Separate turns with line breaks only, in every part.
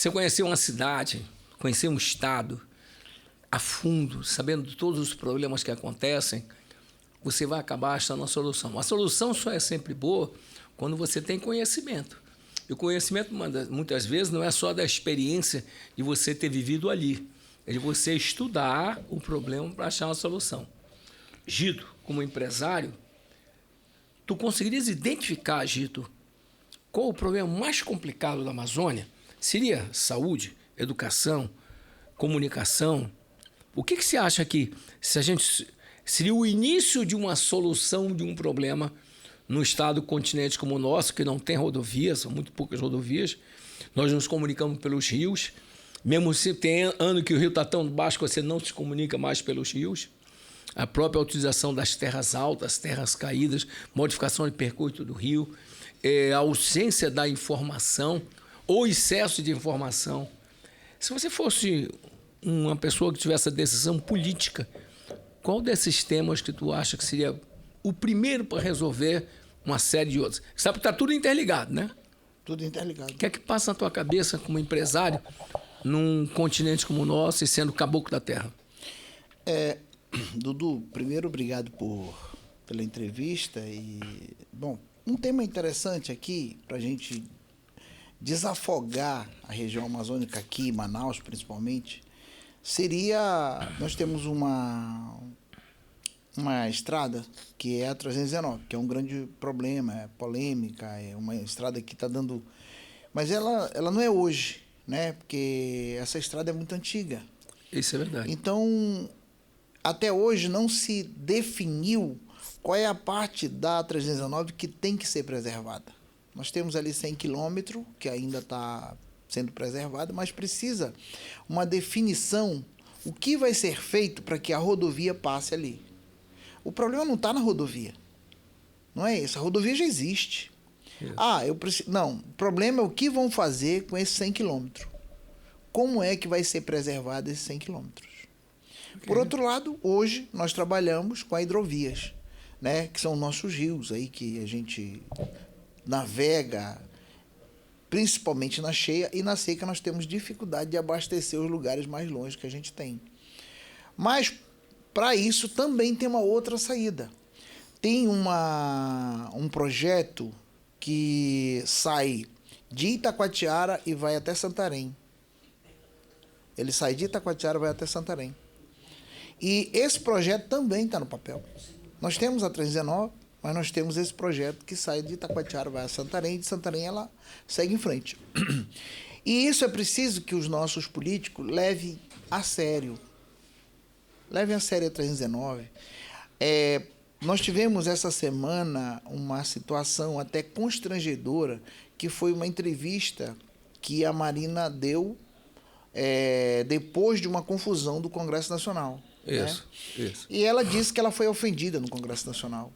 Você conhecer uma cidade, conhecer um estado a fundo, sabendo de todos os problemas que acontecem, você vai acabar achando a solução. A solução só é sempre boa quando você tem conhecimento. E o conhecimento, muitas vezes, não é só da experiência de você ter vivido ali. É de você estudar o problema para achar uma solução. Gito, como empresário, tu conseguirias identificar, Gito, qual o problema mais complicado da Amazônia? Seria saúde, educação, comunicação? O que você acha que se a gente seria o início de uma solução de um problema no estado continente como o nosso, que não tem rodovias, são muito poucas rodovias, nós nos comunicamos pelos rios, mesmo se tem ano que o rio está tão baixo que você não se comunica mais pelos rios, a própria utilização das terras altas, terras caídas, modificação de percurso do rio, a ausência da informação ou excesso de informação. Se você fosse uma pessoa que tivesse a decisão política, qual desses temas que tu acha que seria o primeiro para resolver uma série de outros? Sabe que está tudo interligado, né?
Tudo interligado.
O que é que passa na tua cabeça como empresário num continente como o nosso e sendo caboclo da terra?
Dudu, primeiro, obrigado pela entrevista. Bom, um tema interessante aqui para a gente desafogar a região amazônica aqui, Manaus principalmente, seria... Nós temos uma estrada que é a 319, que é um grande problema, é polêmica, é uma estrada que está dando... Mas ela não é hoje, né? Porque essa estrada é muito antiga.
Isso é verdade.
Então, até hoje não se definiu qual é a parte da 319 que tem que ser preservada. Nós temos ali 100 quilômetros, que ainda está sendo preservado, mas precisa uma definição, o que vai ser feito para que a rodovia passe ali. O problema não está na rodovia. Não é isso. A rodovia já existe. Não, o problema é o que vão fazer com esses 100 quilômetros. Como é que vai ser preservado esses 100 quilômetros? Okay. Por outro lado, hoje nós trabalhamos com hidrovias, né, que são nossos rios aí que a gente navega, principalmente na cheia, e na seca nós temos dificuldade de abastecer os lugares mais longe que a gente tem. Mas, para isso, também tem uma outra saída. Tem um projeto que sai de Itacoatiara e vai até Santarém. Ele sai de Itacoatiara e vai até Santarém. E esse projeto também está no papel. Nós temos a 319, mas nós temos esse projeto que sai de Itacoatiara, vai a Santarém, e de Santarém ela segue em frente. E isso é preciso que os nossos políticos levem a sério. Levem a sério a 319. Nós tivemos essa semana uma situação até constrangedora, que foi uma entrevista que a Marina deu depois de uma confusão do Congresso Nacional.
Isso,
né?
Isso.
E ela disse que ela foi ofendida no Congresso Nacional,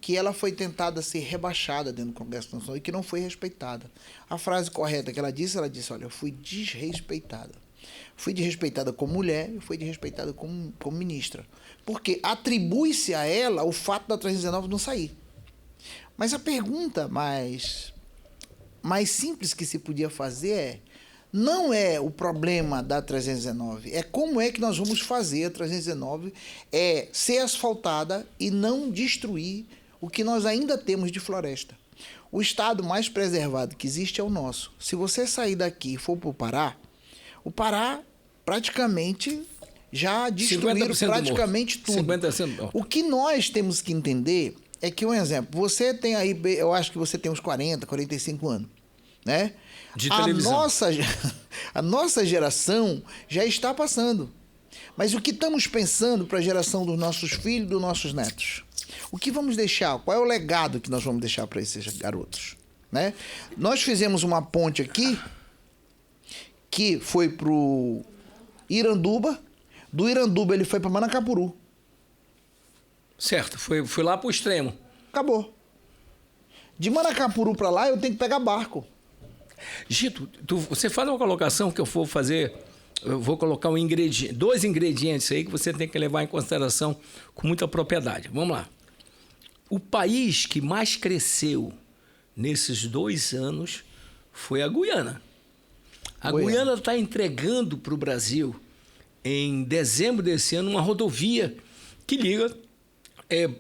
que ela foi tentada ser rebaixada dentro do Congresso Nacional e que não foi respeitada. A frase correta que ela disse, olha, eu fui desrespeitada. Fui desrespeitada como mulher e fui desrespeitada como ministra. Porque atribui-se a ela o fato da 319 não sair. Mas a pergunta mais simples que se podia fazer não é o problema da 319, é como é que nós vamos fazer a 319 ser asfaltada e não destruir o que nós ainda temos de floresta. O estado mais preservado que existe é o nosso. Se você sair daqui e for para o Pará praticamente já destruíram praticamente tudo.
50%.
O que nós temos que entender é que, um exemplo, você tem aí, eu acho que você tem uns 40, 45 anos, né?
De televisão.
A nossa geração já está passando. Mas o que estamos pensando para a geração dos nossos filhos e dos nossos netos? O que vamos deixar? Qual é o legado que nós vamos deixar para esses garotos? Né? Nós fizemos uma ponte aqui, que foi para o Iranduba. Do Iranduba ele foi para Manacapuru.
Certo, foi lá para o extremo.
Acabou. De Manacapuru para lá eu tenho que pegar barco.
Gito, você faz uma colocação que eu vou fazer, eu vou colocar dois ingredientes aí que você tem que levar em consideração com muita propriedade. Vamos lá. O país que mais cresceu nesses 2 anos foi a Guiana. A Guiana está entregando para o Brasil, em dezembro desse ano, uma rodovia que liga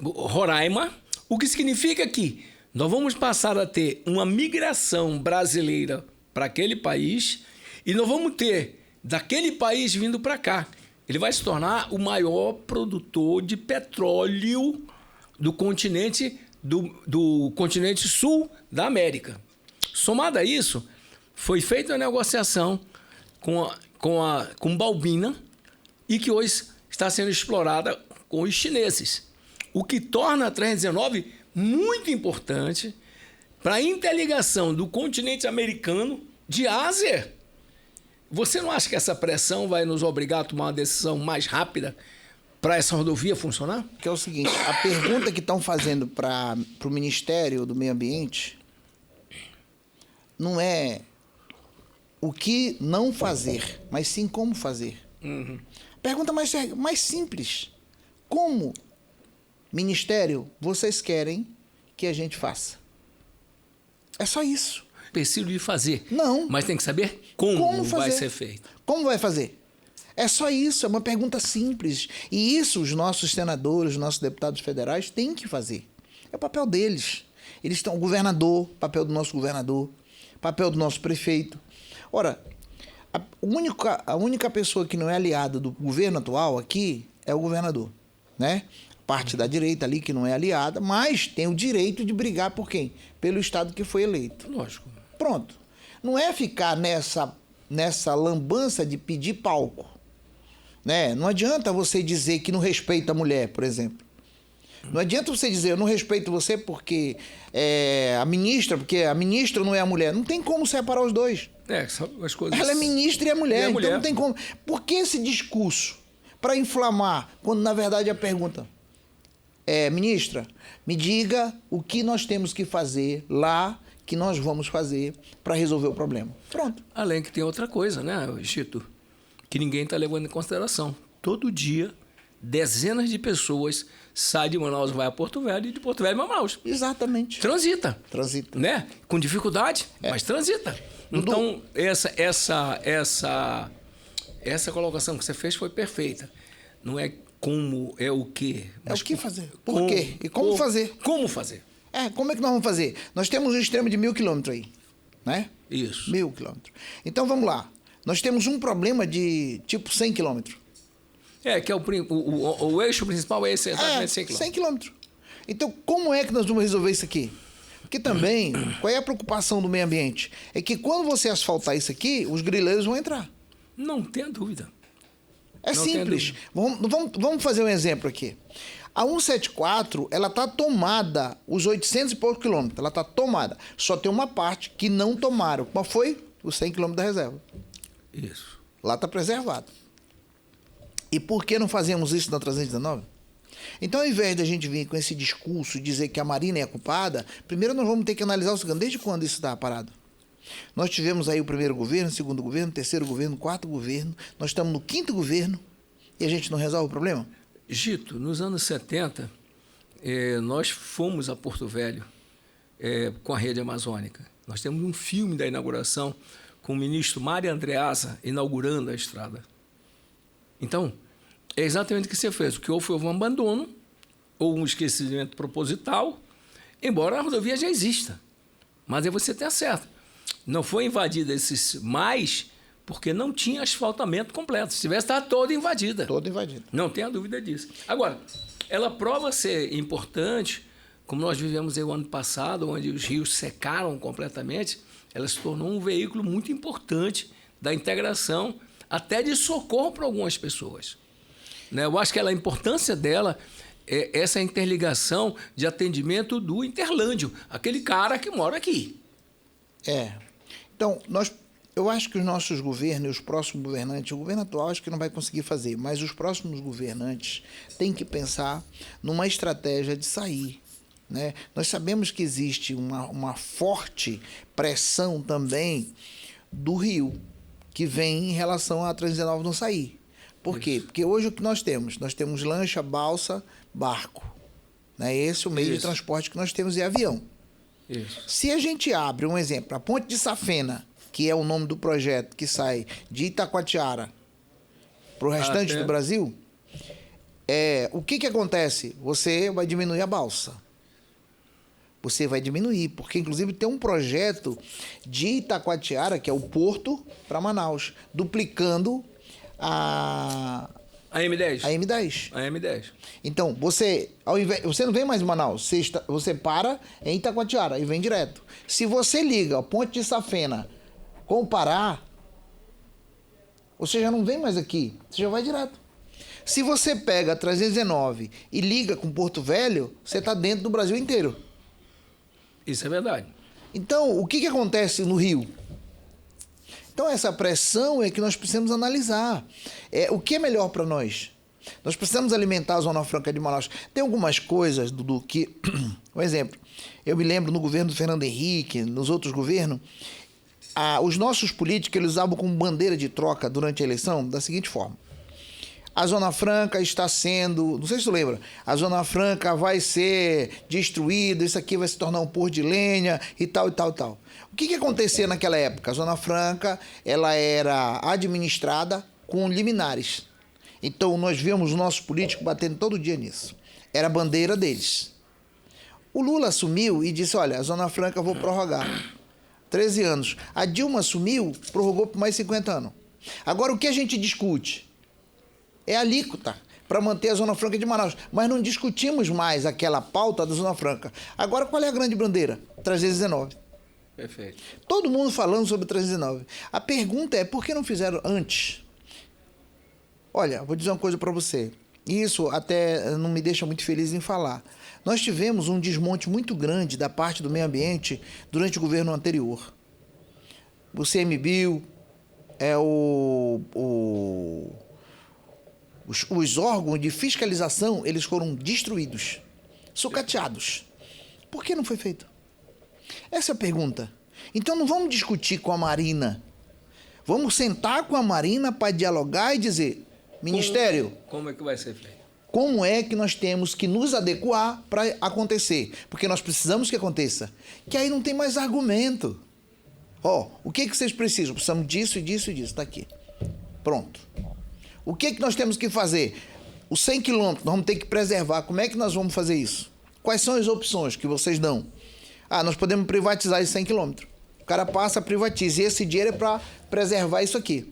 Roraima, o que significa que nós vamos passar a ter uma migração brasileira para aquele país e nós vamos ter daquele país vindo para cá. Ele vai se tornar o maior produtor de petróleo do continente, do continente sul da América. Somado a isso, foi feita uma negociação com Balbina e que hoje está sendo explorada com os chineses, o que torna a 319 muito importante para a interligação do continente americano de Ásia. Você não acha que essa pressão vai nos obrigar a tomar uma decisão mais rápida para essa rodovia funcionar?
Que é o seguinte, a pergunta que estão fazendo para o Ministério do Meio Ambiente não é o que não fazer, mas sim como fazer.
Uhum.
Pergunta mais simples. Como, Ministério, vocês querem que a gente faça? É só isso.
Empecilho de fazer.
Não.
Mas tem que saber como vai ser feito.
Como vai fazer? É só isso, é uma pergunta simples. E isso os nossos senadores, os nossos deputados federais têm que fazer. É o papel deles. Eles estão, o governador, papel do nosso governador, papel do nosso prefeito. Ora, a única pessoa que não é aliada do governo atual aqui é o governador, né? Parte da direita ali que não é aliada, mas tem o direito de brigar por quem? Pelo Estado que foi eleito.
Lógico.
Pronto. Não é ficar nessa lambança de pedir palco, né? Não adianta você dizer que não respeita a mulher, por exemplo. Não adianta você dizer, eu não respeito você porque a ministra não é a mulher. Não tem como separar os dois.
São as coisas...
Ela é ministra e é mulher,
mulher.
Então não tem como. Por que esse discurso? Para inflamar, quando na verdade a pergunta ministra, me diga o que nós temos que fazer lá, que nós vamos fazer para resolver o problema. Pronto.
Além que tem outra coisa, né, Chito? Que ninguém está levando em consideração. Todo dia, dezenas de pessoas saem de Manaus e vai a Porto Velho e de Porto Velho a Manaus.
Exatamente.
Transita. Né? Com dificuldade, mas transita. Então, essa colocação que você fez foi perfeita. Não é como, é o quê.
É o que fazer. Por quê? E como fazer.
Como fazer.
Como é que nós vamos fazer? Nós temos um extremo de 1.000 quilômetros aí, né?
Isso.
1.000 quilômetros. Então, vamos lá. Nós temos um problema de, tipo, 100 quilômetros.
Que é o eixo principal é esse, exatamente 100 quilômetros.
100 quilômetros. Então, como é que nós vamos resolver isso aqui? Porque também, qual é a preocupação do meio ambiente? É que quando você asfaltar isso aqui, os grileiros vão entrar.
Não tenha dúvida.
É simples. Vamos fazer um exemplo aqui. A 174, ela está tomada, os 800 e poucos quilômetros, ela está tomada. Só tem uma parte que não tomaram. Qual foi? Os 100 quilômetros da reserva.
Isso.
Lá está preservado. E por que não fazemos isso na 319? Então, ao invés de a gente vir com esse discurso e dizer que a Marina é a culpada, primeiro nós vamos ter que analisar o seguinte: desde quando isso está parado? Nós tivemos aí o primeiro governo, o segundo governo, o terceiro governo, o quarto governo, nós estamos no quinto governo e a gente não resolve o problema?
Gito, nos anos 70, nós fomos a Porto Velho com a rede amazônica. Nós temos um filme da inauguração com o ministro Mário Andreasa inaugurando a estrada. Então, é exatamente o que você fez. O que houve foi um abandono ou um esquecimento proposital, embora a rodovia já exista. Mas aí você está certo. Não foi invadida esses mais porque não tinha asfaltamento completo. Se tivesse, estava toda invadida.
Toda invadida.
Não tenha dúvida disso. Agora, ela prova ser importante, como nós vivemos aí o ano passado, onde os rios secaram completamente, ela se tornou um veículo muito importante da integração, até de socorro para algumas pessoas. Né? Eu acho que a importância dela é essa interligação de atendimento do interlândio, aquele cara que mora aqui.
Então, eu acho que os nossos governos e os próximos governantes, o governo atual acho que não vai conseguir fazer, mas os próximos governantes têm que pensar numa estratégia de sair. Né? Nós sabemos que existe uma forte pressão também do Rio, que vem em relação à 319 não sair. Por quê? Porque hoje o que nós temos? Nós temos lancha, balsa, barco. Né? Esse é o meio de transporte que nós temos, e avião.
Isso.
Se a gente abre um exemplo, a ponte de Safena, que é o nome do projeto que sai de Itacoatiara para o restante do Brasil, o que acontece? Você vai diminuir a balsa. Você vai diminuir, porque inclusive tem um projeto de Itacoatiara, que é o porto, para Manaus, duplicando a
M10.
A M10.
A M10.
Então, você não vem mais em Manaus, você para em Itacoatiara e vem direto. Se você liga o Ponte de Safena com o Pará, você já não vem mais aqui, você já vai direto. Se você pega a 319 e liga com Porto Velho, você está dentro do Brasil inteiro.
Isso é verdade.
Então, o que acontece no Rio? Então, essa pressão é que nós precisamos analisar. O que é melhor para nós? Nós precisamos alimentar a Zona Franca de Manaus. Tem algumas coisas, Dudu, que... Por exemplo, eu me lembro no governo do Fernando Henrique, nos outros governos, os nossos políticos eles usavam como bandeira de troca durante a eleição da seguinte forma. A Zona Franca está sendo... Não sei se tu lembra. A Zona Franca vai ser destruída, isso aqui vai se tornar um pôr de lenha e tal, e tal, e tal. O que acontecia naquela época? A Zona Franca ela era administrada com liminares. Então, nós víamos os nossos políticos batendo todo dia nisso. Era a bandeira deles. O Lula assumiu e disse, olha, a Zona Franca eu vou prorrogar. 13 anos. A Dilma assumiu, prorrogou por mais 50 anos. Agora, o que a gente discute? É a alíquota para manter a Zona Franca de Manaus. Mas não discutimos mais aquela pauta da Zona Franca. Agora, qual é a grande bandeira? 319.
Perfeito.
Todo mundo falando sobre 319. A pergunta é, por que não fizeram antes? Olha, vou dizer uma coisa para você. Isso até não me deixa muito feliz em falar. Nós tivemos um desmonte muito grande da parte do meio ambiente durante o governo anterior. O CMBio, os órgãos de fiscalização, eles foram destruídos, sucateados. Por que não foi feito? Essa é a pergunta. Então não vamos discutir com a Marina. Vamos sentar com a Marina para dialogar e dizer, Ministério...
Como é que vai ser feito?
Como é que nós temos que nos adequar para acontecer? Porque nós precisamos que aconteça. Que aí não tem mais argumento. O que vocês precisam? Precisamos disso e disso e disso. Está aqui. Pronto. O que nós temos que fazer? Os 100 quilômetros, nós vamos ter que preservar. Como é que nós vamos fazer isso? Quais são as opções que vocês dão? Nós podemos privatizar esses 100 quilômetros. O cara passa, privatiza. E esse dinheiro é para preservar isso aqui.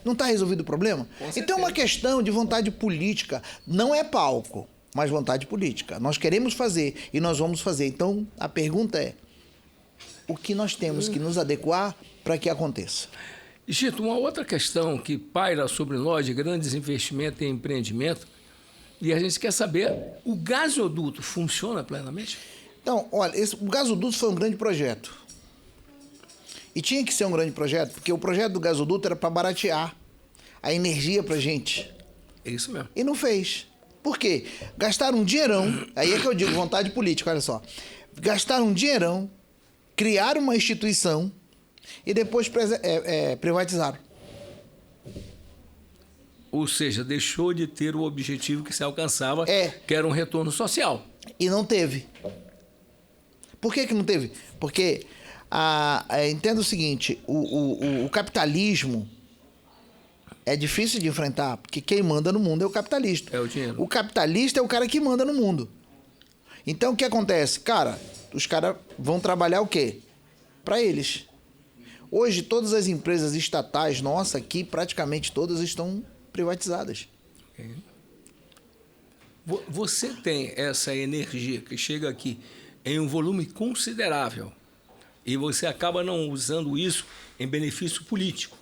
Não está resolvido o problema? Então é uma questão de vontade política. Não é palco, mas vontade política. Nós queremos fazer e nós vamos fazer. Então a pergunta é, o que nós temos que nos adequar para que aconteça?
Gito, uma outra questão que paira sobre nós de grandes investimentos em empreendimento, e a gente quer saber, o gasoduto funciona plenamente?
Então, olha, o gasoduto foi um grande projeto. E tinha que ser um grande projeto, porque o projeto do gasoduto era para baratear a energia para a gente.
É isso mesmo.
E não fez. Por quê? Gastaram um dinheirão, aí é que eu digo vontade política, olha só. Gastaram um dinheirão, criaram uma instituição e depois privatizaram.
Ou seja, deixou de ter o objetivo que se alcançava, que era um retorno social.
E não teve. Por que não teve? Porque... entenda o seguinte, o capitalismo é difícil de enfrentar, porque quem manda no mundo é o capitalista.
É o dinheiro.
O capitalista é o cara que manda no mundo. Então, o que acontece? Cara, os caras vão trabalhar o quê? Para eles. Hoje, todas as empresas estatais, nossa, aqui, praticamente todas estão privatizadas.
Okay. Você tem essa energia que chega aqui em um volume considerável, e você acaba não usando isso em benefício político.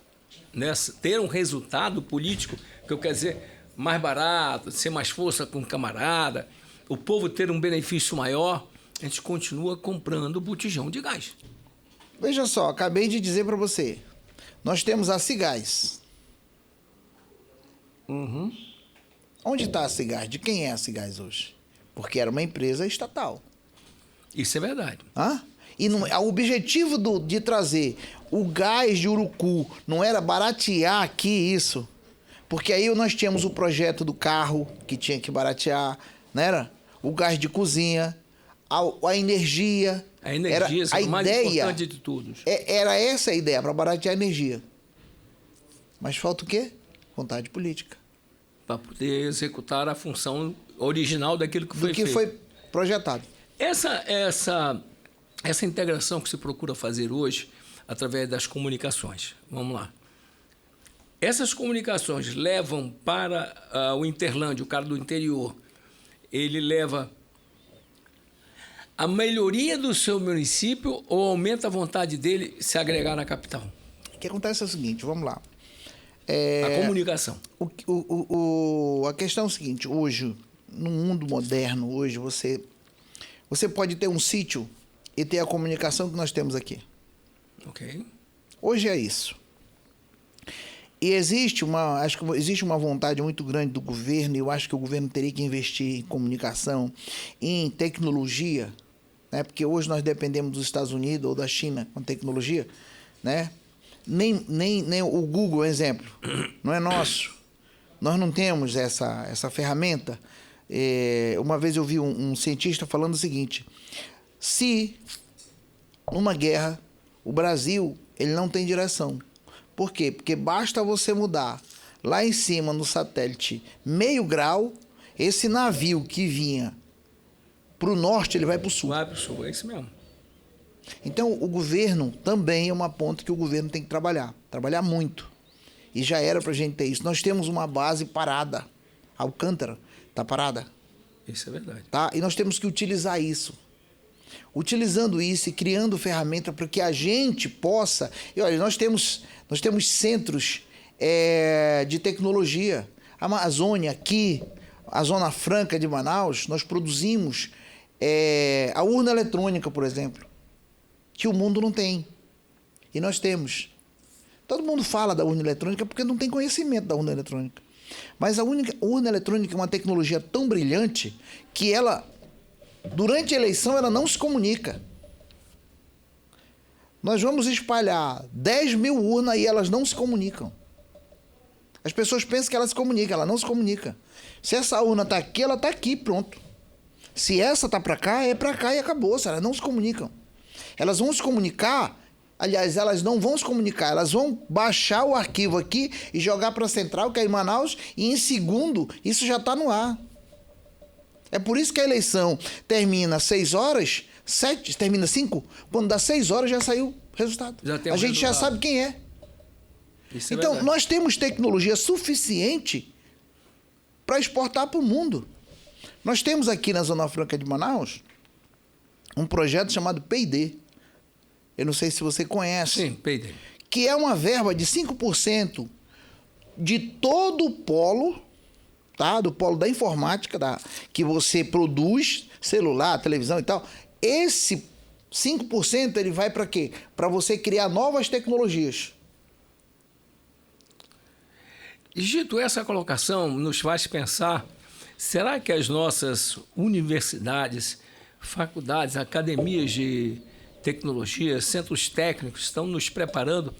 Né? Ter um resultado político, que eu quero dizer, mais barato, ser mais força com o camarada, o povo ter um benefício maior, a gente continua comprando botijão de gás.
Veja só, acabei de dizer para você, nós temos a Cigás. Onde está a Cigás? De quem é a Cigás hoje? Porque era uma empresa estatal.
Isso é verdade.
E o objetivo de trazer o gás de Urucu não era baratear aqui isso. Porque aí nós tínhamos o projeto do carro, que tinha que baratear, não era? O gás de cozinha, a energia.
A energia é o mais importante de todos.
Era essa a ideia, para baratear a energia. Mas falta o quê? Vontade política.
Para poder executar a função original daquilo que foi feito.
Do que foi projetado.
Essa integração que se procura fazer hoje, através das comunicações. Vamos lá. Essas comunicações levam para o interlândio, o cara do interior. Ele leva a melhoria do seu município ou aumenta a vontade dele se agregar na capital?
O que acontece é o seguinte, vamos lá.
A comunicação.
A questão é o seguinte, hoje, no mundo moderno, hoje você pode ter um sítio e ter a comunicação que nós temos aqui.
Ok.
Hoje é isso. E acho que existe uma vontade muito grande do governo, e eu acho que o governo teria que investir em comunicação, em tecnologia, né? Porque hoje nós dependemos dos Estados Unidos ou da China com tecnologia, né? Nem o Google, exemplo, não é nosso. Nós não temos essa ferramenta. Uma vez eu vi um cientista falando o seguinte: se numa guerra o Brasil ele não tem direção. Por quê? Porque basta você mudar lá em cima no satélite meio grau, esse navio que vinha para o norte, ele vai para o sul.
Vai para o sul, é isso mesmo.
Então, o governo também é uma ponta que o governo tem que trabalhar muito. E já era para a gente ter isso. Nós temos uma base parada. Alcântara está parada.
Isso é verdade.
Tá? E nós temos que utilizar isso. Utilizando isso e criando ferramenta para que a gente possa... E olha, nós temos centros de tecnologia. A Amazônia, aqui, a Zona Franca de Manaus, nós produzimos a urna eletrônica, por exemplo, que o mundo não tem. E nós temos. Todo mundo fala da urna eletrônica porque não tem conhecimento da urna eletrônica. Mas a urna eletrônica é uma tecnologia tão brilhante que ela, durante a eleição, ela não se comunica. Nós vamos espalhar 10 mil urnas e elas não se comunicam. As pessoas pensam que ela se comunica, ela não se comunica. Se essa urna está aqui, ela está aqui, pronto. Se essa está para cá, é para cá e acabou. Elas não se comunicam. Elas vão se comunicar, aliás, elas não vão se comunicar, elas vão baixar o arquivo aqui e jogar para a central, que é em Manaus, e em segundo, isso já está no ar. É por isso que a eleição termina 6 horas, 7, termina 5, quando dá 6 horas já saiu o resultado. A gente já sabe quem é.
Isso é
então,
verdade.
nós temos tecnologia suficiente para exportar para o mundo. Nós temos aqui na Zona Franca de Manaus um projeto chamado P&D. Eu não sei se você conhece.
Sim, P&D.
Que é uma verba de 5% de todo o polo, tá? Do polo da informática, que você produz, celular, televisão e tal. Esse 5% ele vai para quê? Para você criar novas tecnologias.
Gito, essa colocação nos faz pensar, será que as nossas universidades, faculdades, academias de tecnologia, centros técnicos estão nos preparando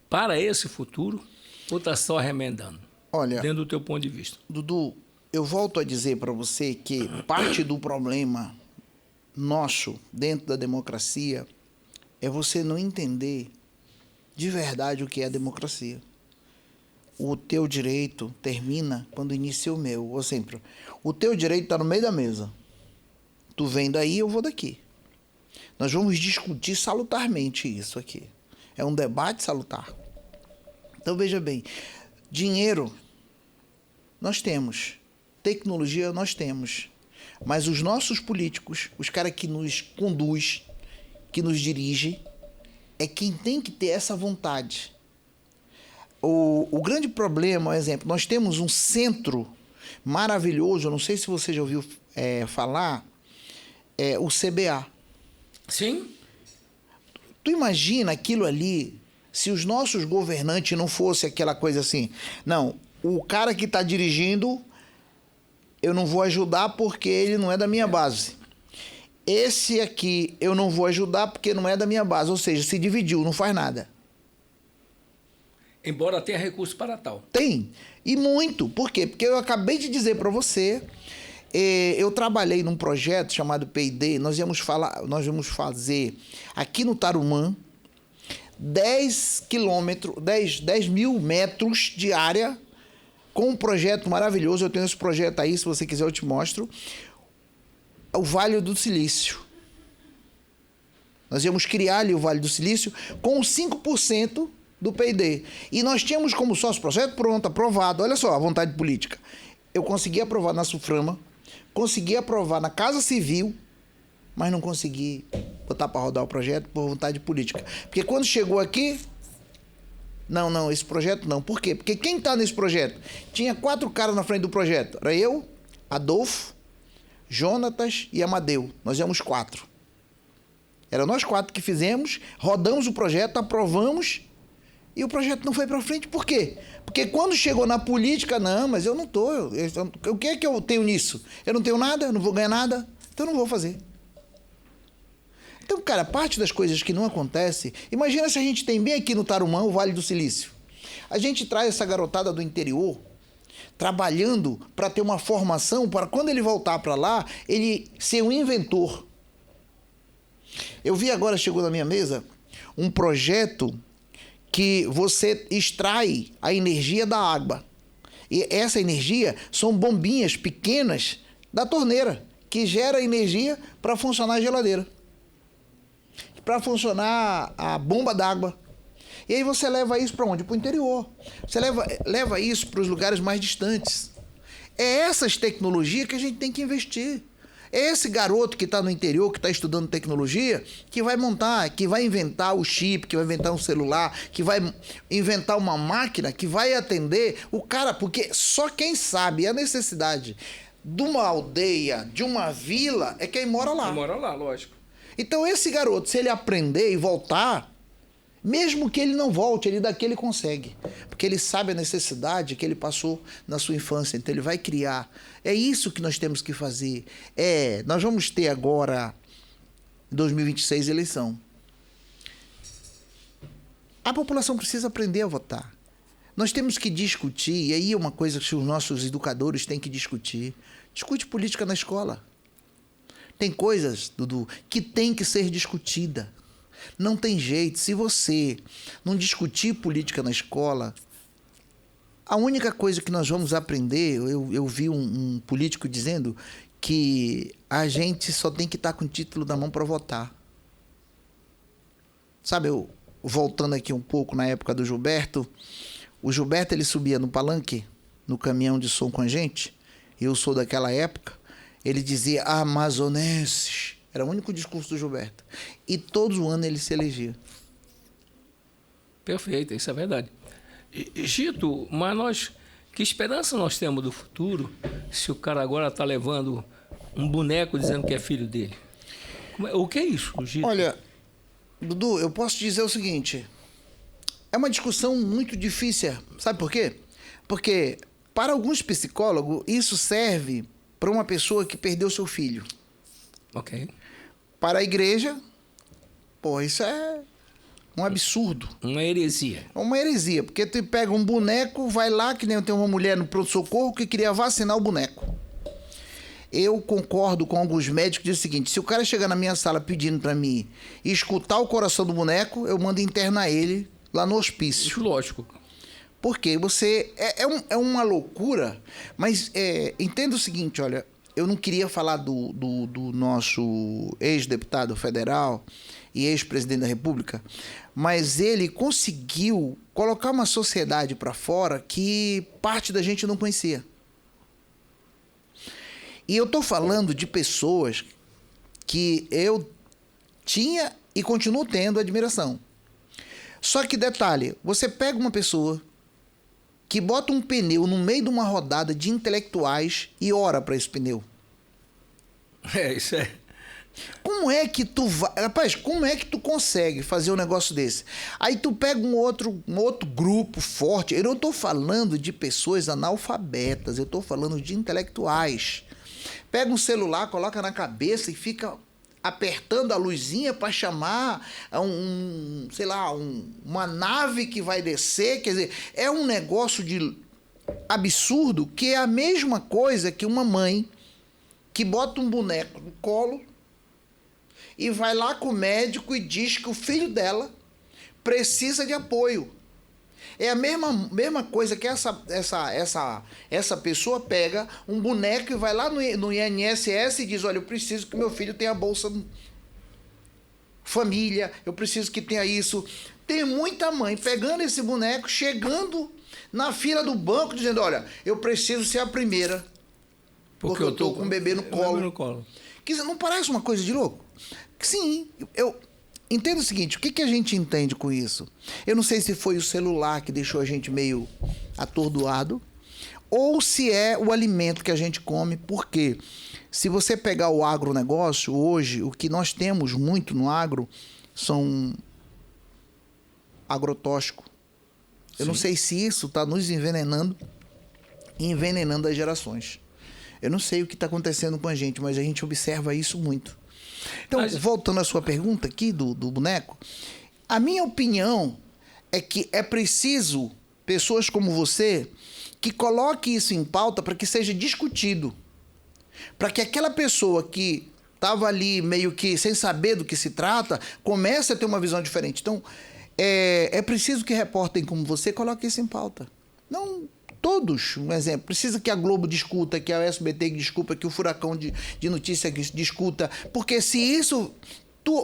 para esse futuro ou está só remendando?
Olha,
dentro do teu ponto de vista.
Dudu, eu volto a dizer para você que parte do problema nosso dentro da democracia é você não entender de verdade o que é a democracia. O teu direito termina quando inicia o meu. Ou sempre, o teu direito está no meio da mesa. Tu vem daí, eu vou daqui. Nós vamos discutir salutarmente isso aqui. É um debate salutar. Então, veja bem. Dinheiro, nós temos. Tecnologia, nós temos. Mas os nossos políticos, os caras que nos conduzem, que nos dirigem, é quem tem que ter essa vontade. O grande problema, por exemplo, nós temos um centro maravilhoso, eu não sei se você já ouviu falar, o CBA.
Sim.
Tu imagina aquilo ali, se os nossos governantes não fossem aquela coisa assim, não, o cara que está dirigindo, eu não vou ajudar porque ele não é da minha base. Esse aqui eu não vou ajudar porque não é da minha base, ou seja, se dividiu, não faz nada.
Embora tenha recurso para tal.
Tem. E muito. Por quê? Porque eu acabei de dizer para você, Eu trabalhei num projeto chamado P&D, nós vamos fazer aqui no Tarumã 10 mil metros de área com um projeto maravilhoso. Eu tenho esse projeto aí, se você quiser eu te mostro. O Vale do Silício. Nós íamos criar ali o Vale do Silício com 5% do P&D. E nós tínhamos como sócio projeto pronto, aprovado. Olha só a vontade política. Eu consegui aprovar na SUFRAMA, consegui aprovar na Casa Civil, mas não consegui botar para rodar o projeto por vontade política. Porque quando chegou aqui, não, esse projeto não. Por quê? Porque quem está nesse projeto? Tinha 4 caras na frente do projeto. Era eu, Adolfo, Jonatas e Amadeu. Nós éramos 4. Era nós 4 que fizemos, rodamos o projeto, aprovamos e o projeto não foi para frente. Por quê? Porque quando chegou na política, não, mas eu não estou. O que é que eu tenho nisso? Eu não tenho nada, eu não vou ganhar nada, então eu não vou fazer. Então, cara, parte das coisas que não acontece, imagina se a gente tem bem aqui no Tarumã o Vale do Silício. A gente traz essa garotada do interior trabalhando para ter uma formação para quando ele voltar para lá, ele ser um inventor. Eu vi agora, chegou na minha mesa, um projeto que você extrai a energia da água. E essa energia são bombinhas pequenas da torneira, que gera energia para funcionar a geladeira, para funcionar a bomba d'água. E aí você leva isso para onde? Para o interior. Você leva isso para os lugares mais distantes. É essas tecnologias que a gente tem que investir. É esse garoto que está no interior, que está estudando tecnologia, que vai montar, que vai inventar o chip, que vai inventar um celular, que vai inventar uma máquina que vai atender o cara, porque só quem sabe a necessidade de uma aldeia, de uma vila, é quem mora lá.
Quem mora lá, lógico.
Então esse garoto, se ele aprender e voltar, mesmo que ele não volte, ele daqui ele consegue. Porque ele sabe a necessidade que ele passou na sua infância. Então ele vai criar. É isso que nós temos que fazer. Nós vamos ter agora, em 2026, eleição. A população precisa aprender a votar. Nós temos que discutir, e aí é uma coisa que os nossos educadores têm que discutir. Discute política na escola. Tem coisas, Dudu, que tem que ser discutida. Não tem jeito. Se você não discutir política na escola, a única coisa que nós vamos aprender, eu vi um político dizendo que a gente só tem que estar com o título na mão para votar. Sabe, voltando aqui um pouco na época do Gilberto, o Gilberto ele subia no palanque, no caminhão de som com a gente, eu sou daquela época, ele dizia amazonenses. Era o único discurso do Gilberto. E todos os anos ele se elegia.
Perfeito, isso é verdade. Gito, mas que esperança nós temos do futuro se o cara agora está levando um boneco dizendo que é filho dele? O que é isso, Gito?
Olha, Dudu, eu posso dizer o seguinte. É uma discussão muito difícil. Sabe por quê? Porque para alguns psicólogos isso serve para uma pessoa que perdeu seu filho.
Ok.
Para a igreja, isso é um absurdo.
Uma heresia.
É uma heresia, porque tu pega um boneco, vai lá, que nem tem uma mulher no pronto-socorro que queria vacinar o boneco. Eu concordo com alguns médicos que dizem o seguinte, se o cara chegar na minha sala pedindo para mim escutar o coração do boneco, eu mando internar ele lá no hospício.
Isso, lógico.
Porque você... É uma loucura, mas entenda o seguinte, olha... Eu não queria falar do nosso ex-deputado federal e ex-presidente da República, mas ele conseguiu colocar uma sociedade para fora que parte da gente não conhecia. E eu estou falando de pessoas que eu tinha e continuo tendo admiração. Só que, detalhe, você pega uma pessoa que bota um pneu no meio de uma rodada de intelectuais e ora para esse pneu.
Isso é.
Como é que tu vai... Rapaz, como é que tu consegue fazer um negócio desse? Aí tu pega um outro grupo forte. Eu não estou falando de pessoas analfabetas, eu estou falando de intelectuais. Pega um celular, coloca na cabeça e fica apertando a luzinha para chamar uma nave que vai descer. Quer dizer, é um negócio de absurdo que é a mesma coisa que uma mãe que bota um boneco no colo e vai lá com o médico e diz que o filho dela precisa de apoio. É a mesma coisa que essa pessoa pega um boneco e vai lá no INSS e diz, olha, eu preciso que meu filho tenha Bolsa Família, eu preciso que tenha isso. Tem muita mãe pegando esse boneco, chegando na fila do banco, dizendo, olha, eu preciso ser a primeira, porque eu tô com o bebê no colo. Não parece uma coisa de louco? Sim, eu entendo o seguinte, o que a gente entende com isso? Eu não sei se foi o celular que deixou a gente meio atordoado, ou se é o alimento que a gente come, porque se você pegar o agronegócio, hoje, o que nós temos muito no agro são agrotóxicos. Eu não sei se isso está nos envenenando e envenenando as gerações. Eu não sei o que está acontecendo com a gente, mas a gente observa isso muito. Então, voltando à sua pergunta aqui do boneco, a minha opinião é que é preciso pessoas como você que coloque isso em pauta para que seja discutido. Para que aquela pessoa que estava ali meio que sem saber do que se trata, comece a ter uma visão diferente. Então, é preciso que repórter como você coloque isso em pauta. Não todos, um exemplo. Precisa que a Globo discuta, que a SBT discuta, que o Furacão de Notícia discuta. Porque se isso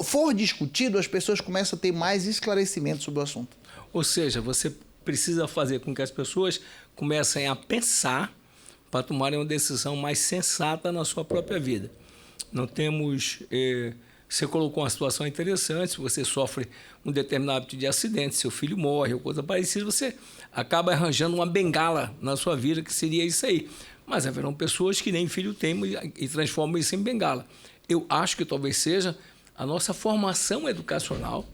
for discutido, as pessoas começam a ter mais esclarecimento sobre o assunto.
Ou seja, você precisa fazer com que as pessoas comecem a pensar para tomarem uma decisão mais sensata na sua própria vida. Não temos... Você colocou uma situação interessante, se você sofre um determinado tipo de acidente, seu filho morre ou coisa parecida, você acaba arranjando uma bengala na sua vida, que seria isso aí. Mas haverão pessoas que nem filho têm e transformam isso em bengala. Eu acho que talvez seja a nossa formação educacional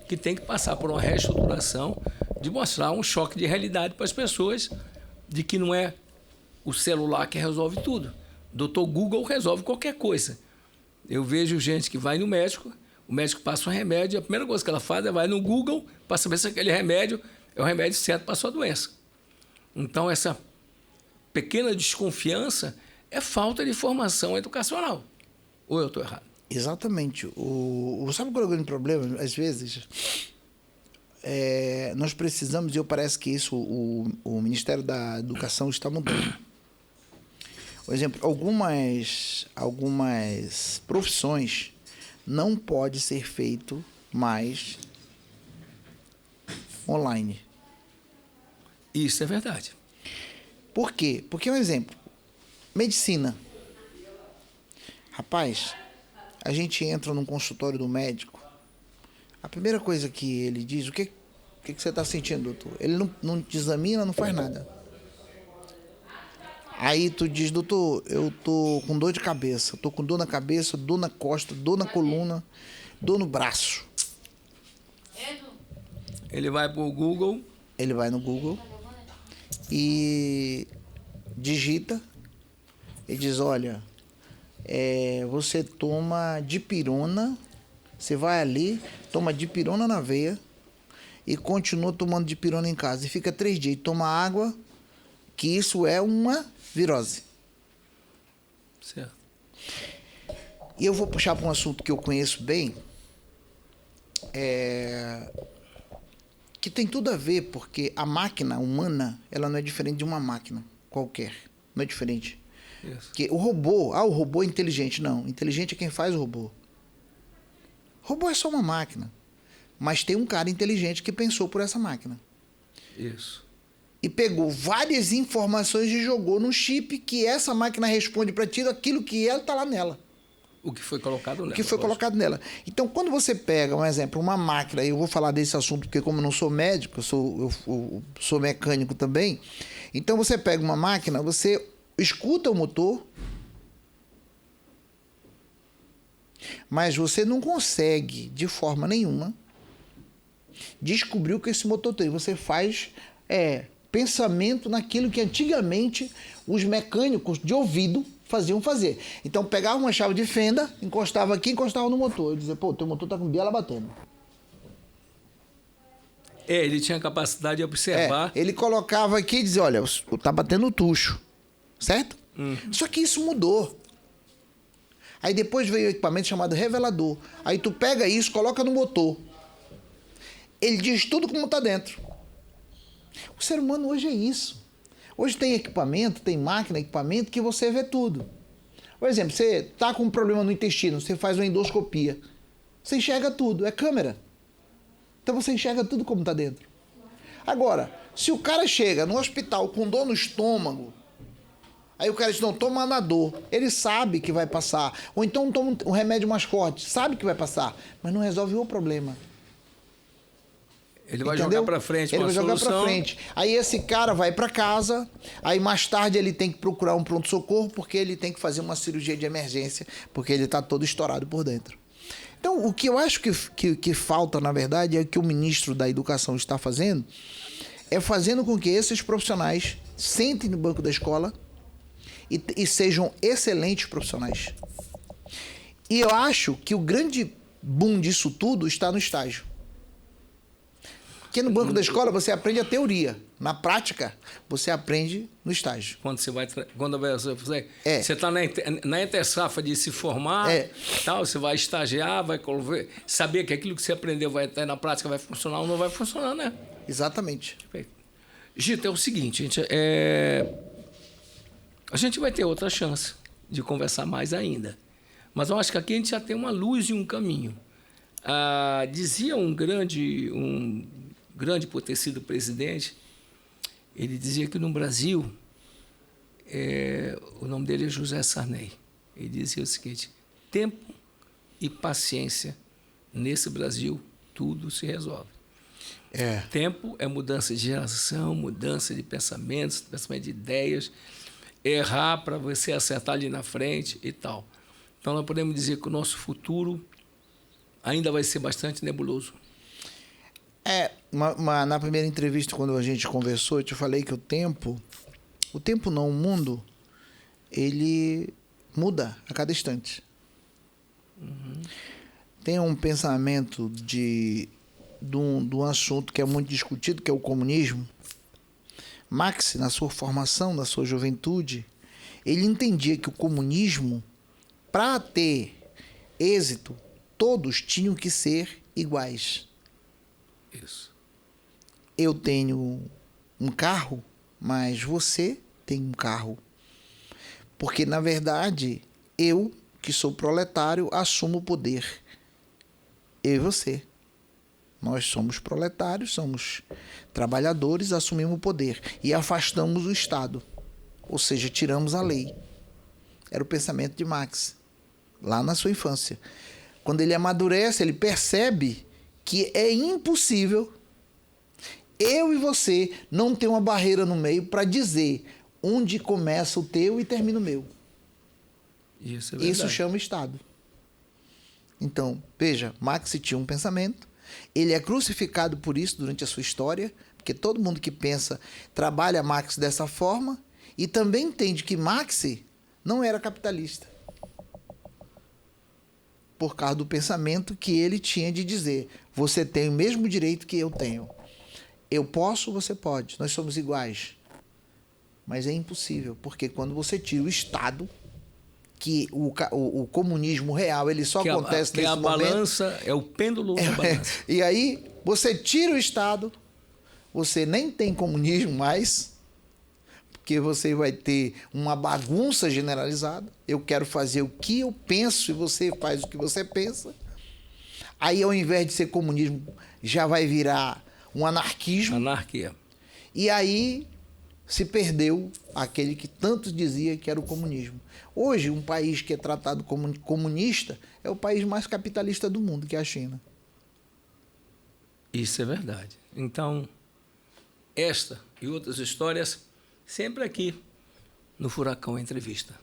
que tem que passar por uma reestruturação de mostrar um choque de realidade para as pessoas de que não é o celular que resolve tudo. Doutor Google resolve qualquer coisa. Eu vejo gente que vai no médico, o médico passa um remédio, a primeira coisa que ela faz é vai no Google para saber se aquele remédio é o remédio certo para a sua doença. Então, essa pequena desconfiança é falta de formação educacional. Ou eu estou errado?
Exatamente. Sabe qual é o grande problema? Às vezes, nós precisamos, e eu parece que isso o Ministério da Educação está mudando. Por exemplo, algumas profissões não pode ser feito mais online.
Isso é verdade.
Por quê? Porque, um exemplo, medicina. Rapaz, a gente entra num consultório do médico, a primeira coisa que ele diz, o que você está sentindo, doutor? Ele não te examina, não faz nada. Aí tu diz, doutor, eu tô com dor de cabeça, tô com dor na cabeça, dor na costa, dor na coluna, dor no braço.
Ele vai pro Google.
Ele vai no Google e digita e diz, olha, você toma dipirona, você vai ali, toma dipirona na veia e continua tomando dipirona em casa. E fica 3 dias e toma água, que isso é uma virose.
Certo.
E eu vou puxar para um assunto que eu conheço bem, que tem tudo a ver, porque a máquina humana, ela não é diferente de uma máquina qualquer. Não é diferente.
Isso.
Que o robô é inteligente. Não, inteligente é quem faz o robô. Robô é só uma máquina. Mas tem um cara inteligente que pensou por essa máquina.
Isso.
E pegou várias informações e jogou num chip que essa máquina responde para ti aquilo que ela está lá nela.
O que foi colocado nela.
O que foi colocado nela. Então, quando você pega, um exemplo, uma máquina, e eu vou falar desse assunto porque como eu não sou médico, eu sou mecânico também, então você pega uma máquina, você escuta o motor, mas você não consegue, de forma nenhuma, descobrir o que esse motor tem. Você faz pensamento naquilo que antigamente os mecânicos de ouvido faziam fazer. Então, pegava uma chave de fenda, encostava aqui, encostava no motor. Eu dizia, pô, teu motor tá com biela batendo.
Ele tinha a capacidade de observar.
Ele colocava aqui e dizia, olha, tá batendo o tucho. Certo? Só que isso mudou. Aí depois veio o equipamento chamado revelador. Aí tu pega isso, coloca no motor. Ele diz tudo como está dentro. O ser humano hoje é isso. Hoje tem equipamento, tem máquina, equipamento que você vê tudo. Por exemplo, você está com um problema no intestino, você faz uma endoscopia. Você enxerga tudo, é câmera. Então você enxerga tudo como está dentro. Agora, se o cara chega no hospital com dor no estômago, aí o cara diz, não, toma Anador. Ele sabe que vai passar. Ou então toma um remédio mais forte, sabe que vai passar, mas não resolve o problema.
Ele vai
Entendeu?
jogar para frente
Ele
com a
vai jogar
solução.
para frente. Aí esse cara vai para casa, aí mais tarde ele tem que procurar um pronto-socorro porque ele tem que fazer uma cirurgia de emergência, porque ele está todo estourado por dentro. Então, o que eu acho que falta, na verdade, é o que o ministro da Educação está fazendo, é fazendo com que esses profissionais sentem no banco da escola e sejam excelentes profissionais. E eu acho que o grande boom disso tudo está no estágio. Porque no banco da escola você aprende a teoria. Na prática, você aprende no estágio.
Quando você vai... Você
É.
está na intersafra de se formar, tal, você vai estagiar, vai saber que aquilo que você aprendeu vai estar na prática, vai funcionar ou não vai funcionar, né?
Exatamente.
Gito, é o seguinte, a gente vai ter outra chance de conversar mais ainda. Mas eu acho que aqui a gente já tem uma luz e um caminho. Dizia um grande por ter sido presidente, ele dizia que no Brasil, o nome dele é José Sarney, ele dizia o seguinte, tempo e paciência, nesse Brasil, tudo se resolve. Tempo é mudança de geração, mudança de pensamentos, pensamento de ideias, errar para você acertar ali na frente e tal. Então, nós podemos dizer que o nosso futuro ainda vai ser bastante nebuloso.
Na primeira entrevista, quando a gente conversou, eu te falei que o tempo não, o mundo, ele muda a cada instante.
Uhum.
Tem um pensamento de um assunto que é muito discutido, que é o comunismo. Marx, na sua formação, na sua juventude, ele entendia que o comunismo, para ter êxito, todos tinham que ser iguais.
Isso.
Eu tenho um carro, mas você tem um carro. Porque, na verdade, eu, que sou proletário, assumo o poder. Eu e você. Nós somos proletários, somos trabalhadores, assumimos o poder e afastamos o Estado. Ou seja, tiramos a lei. Era o pensamento de Marx, lá na sua infância. Quando ele amadurece, ele percebe que é impossível eu e você não ter uma barreira no meio para dizer onde começa o teu e termina o meu.
Isso é verdade.
Isso chama Estado. Então, veja, Marx tinha um pensamento, ele é crucificado por isso durante a sua história, porque todo mundo que pensa trabalha Marx dessa forma e também entende que Marx não era capitalista. Por causa do pensamento que ele tinha de dizer, você tem o mesmo direito que eu tenho. Eu posso, você pode. Nós somos iguais. Mas é impossível, porque quando você tira o Estado, que o comunismo real, ele só acontece nesse momento.
A balança, é o pêndulo da balança.
E aí, você tira o Estado, você nem tem comunismo mais, porque você vai ter uma bagunça generalizada. Eu quero fazer o que eu penso e você faz o que você pensa. Aí, ao invés de ser comunismo, já vai virar um anarquismo.
Anarquia.
E aí se perdeu aquele que tanto dizia que era o comunismo. Hoje, um país que é tratado como comunista é o país mais capitalista do mundo, que é a China.
Isso é verdade. Então, esta e outras histórias sempre aqui no Furacão Entrevista.